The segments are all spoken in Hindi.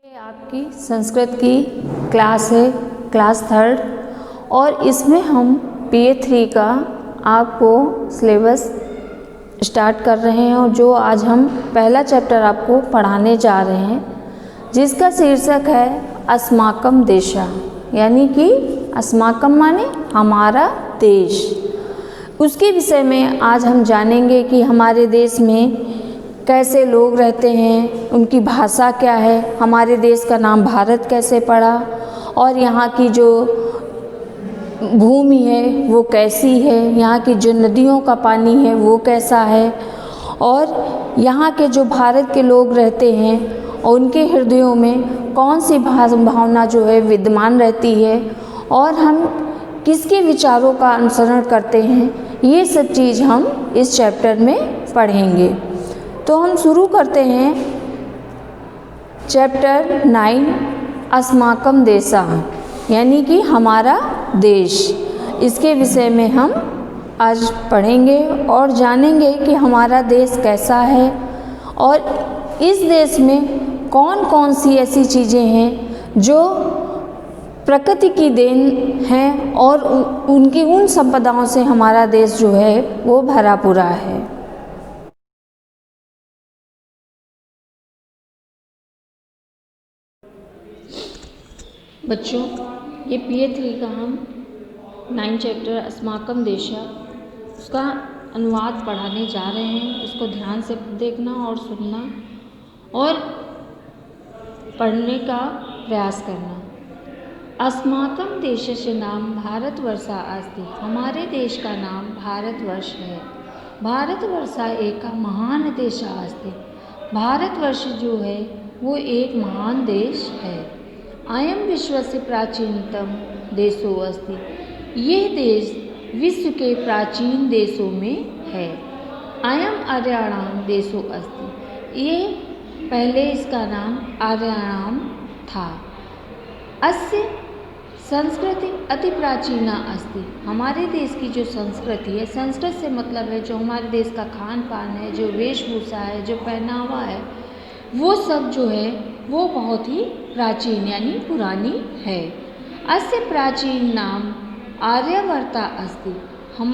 ये आपकी संस्कृत की क्लास है, क्लास 3rd, और इसमें हम PA3 का आपको सिलेबस स्टार्ट कर रहे हैं। और जो आज हम पहला चैप्टर आपको पढ़ाने जा रहे हैं, जिसका शीर्षक है अस्माकं देशः, यानी कि अस्माकं माने हमारा देश। उसके विषय में आज हम जानेंगे कि हमारे देश में कैसे लोग रहते हैं, उनकी भाषा क्या है, हमारे देश का नाम भारत कैसे पड़ा, और यहाँ की जो भूमि है वो कैसी है, यहाँ की जो नदियों का पानी है वो कैसा है, और यहाँ के जो भारत के लोग रहते हैं और उनके हृदयों में कौन सी भावना जो है विद्यमान रहती है, और हम किसके विचारों का अनुसरण करते हैं, ये सब चीज़ हम इस चैप्टर में पढ़ेंगे। तो हम शुरू करते हैं चैप्टर 9 अस्माकं देशः, यानी कि हमारा देश। इसके विषय में हम आज पढ़ेंगे और जानेंगे कि हमारा देश कैसा है और इस देश में कौन कौन सी ऐसी चीज़ें हैं जो प्रकृति की देन हैं और उनकी उन संपदाओं से हमारा देश जो है वो भरा पूरा है। बच्चों, ये PA3 का हम 9 चैप्टर अस्माकं देशः उसका अनुवाद पढ़ाने जा रहे हैं। उसको ध्यान से देखना और सुनना और पढ़ने का प्रयास करना। अस्माकं देशस्य नाम भारतवर्षः अस्ति, हमारे देश का नाम भारतवर्ष है। भारतवर्षः एक महान देशः अस्ति, भारतवर्ष जो है वो एक महान देश है। अयं विश्वस्य प्राचीनतम देशो अस्ति, यह देश विश्व के प्राचीन देशों में है। अयं आर्याणां देशो अस्ति, ये पहले इसका नाम आर्याणाम था। अस्य संस्कृति अति प्राचीना अस्ति, हमारे देश की जो संस्कृति है, संस्कृत से मतलब है जो हमारे देश का खान पान है, जो वेशभूषा है, जो पहनावा है, वो सब जो है वो बहुत ही प्राचीन यानी पुरानी है। अस्य प्राचीन नाम आर्यावर्ता अस्ति, हम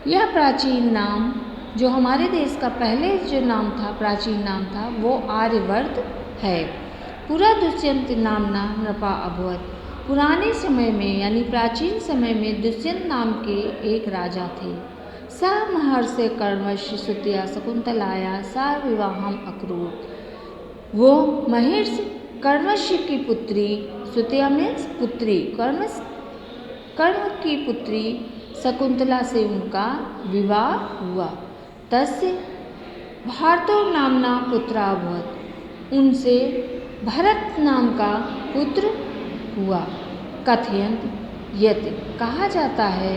यह प्राचीन नाम जो हमारे देश का पहले जो नाम था, प्राचीन नाम था, वो आर्यवर्त है। पुरा दुष्यंत नामना नृपा अभवत्, पुराने समय में यानी प्राचीन समय में दुष्यंत नाम के एक राजा थे। स महर्षि कर्मस्य सुतया शकुंतलाया सा विवाहम अकरोत्, वो महर्षि कर्मस्य की पुत्री, सुतया मीन्स पुत्री, कर्म की पुत्री शकुंतला से उनका विवाह हुआ। तस्य भारतो नामना पुत्र अभवत्, उनसे भरत नाम का पुत्र हुआ। कथयन्त यत्, कहा जाता है,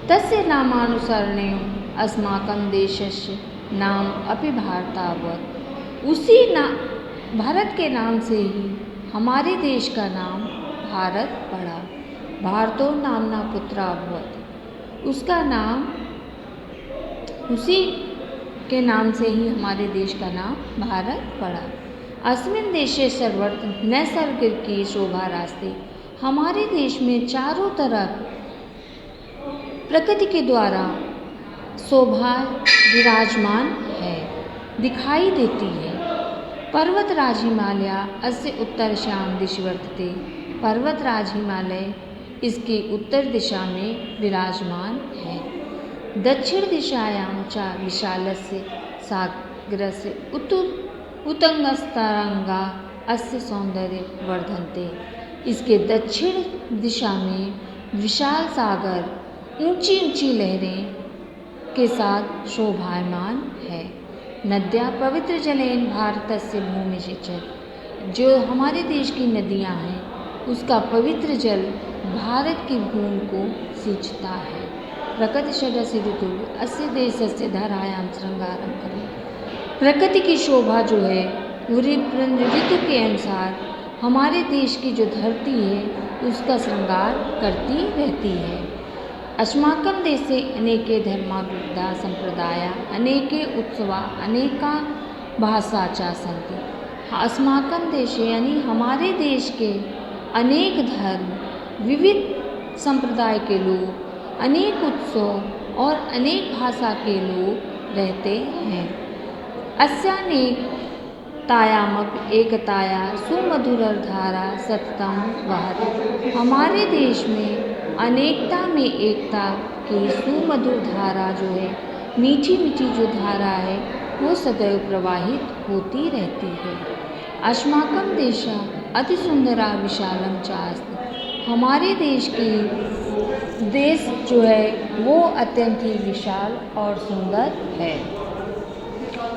तस्य नामानुसरणेन अस्माकं देशस्य नाम अपि भारताभवत्, उसी भारत के नाम से ही हमारे देश का नाम भारत पड़ा। भारतो नामना पुत्र अभवत्, उसका नाम, उसी के नाम से ही हमारे देश का नाम भारत पड़ा। अस्मिन् देशे सर्वत्र नैसर्गिकी शोभा रास्ते, हमारे देश में चारों तरफ प्रकृति के द्वारा शोभा विराजमान है, दिखाई देती है। पर्वतराज हिमालय अस्य उत्तरश्याम दिशि वर्तते, पर्वतराज हिमालय इसकी उत्तर दिशा में विराजमान है। दक्षिण दिशायां च विशालस्य सागरस्य उत्तुंगस्तरंगा अस्य सौंदर्य वर्धन्ते, इसके दक्षिण दिशा में विशाल सागर ऊंची ऊंची लहरें के साथ शोभायमान है। नद्या पवित्र जलेन भारतस्य भूमिशि च, जो हमारे देश की नदियां हैं उसका पवित्र जल भारत की भूमि को सींचता है। प्रकृति षडस्य ऋतु अस्य देशस्य धरायां श्रृंगारं करोति, प्रकृति की शोभा जो है वो ऋतु के अनुसार हमारे देश की जो धरती है उसका श्रृंगार करती रहती है। अस्माकं देशे अनेके धर्मा विविधा संप्रदाया अनेके उत्सवा अनेका भाषा च सन्ति, अस्माकं देशे यानी हमारे देश के अनेक धर्म, विविध संप्रदाय के लोग, अनेक उत्सव और अनेक भाषा के लोग रहते हैं। अस्यानेकतायामपि एकताया सुमधुरधारा सततं वहति। हमारे देश में अनेकता में एकता की सुमधुर धारा जो है, मीठी मीठी जो धारा है, वो सदैव प्रवाहित होती रहती है। अस्माकं देशः अतिसुंदरा विशालं च अस्ति। हमारे देश जो है वो अत्यंत ही विशाल और सुंदर है।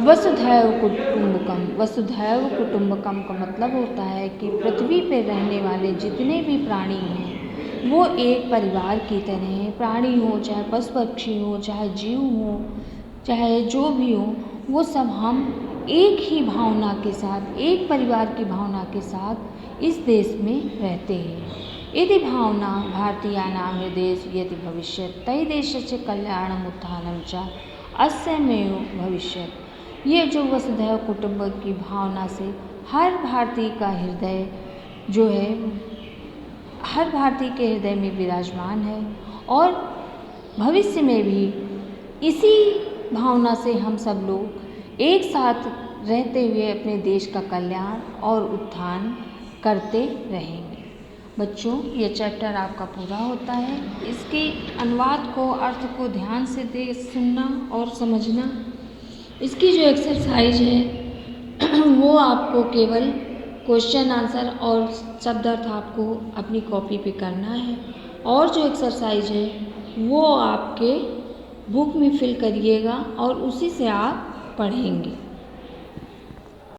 वसुधैव कुटुंबकम, वसुधैव कुटुंबकम का मतलब होता है कि पृथ्वी पर रहने वाले जितने भी प्राणी हैं वो एक परिवार की तरह हैं। प्राणी हो, चाहे पशु पक्षी हो, चाहे जीव हो, चाहे जो भी हो, वो सब हम एक ही भावना के साथ, एक परिवार की भावना के साथ इस देश में रहते हैं। यदि भावना भारतीयानां हृदयेषु भविष्यति तै देशस्य कल्याणम् उत्थानं च अस्यैव भविष्यति। ये जो वसुधैव कुटुंबकम की भावना से हर भारतीय का हृदय जो है, हर भारतीय के हृदय में विराजमान है और भविष्य में भी इसी भावना से हम सब लोग एक साथ रहते हुए अपने देश का कल्याण और उत्थान करते रहेंगे। बच्चों, ये चैप्टर आपका पूरा होता है। इसके अनुवाद को, अर्थ को ध्यान से सुनना और समझना। इसकी जो एक्सरसाइज है वो आपको केवल क्वेश्चन आंसर और शब्दार्थ आपको अपनी कॉपी पे करना है, और जो एक्सरसाइज है वो आपके बुक में फिल करिएगा और उसी से आप पढ़ेंगे।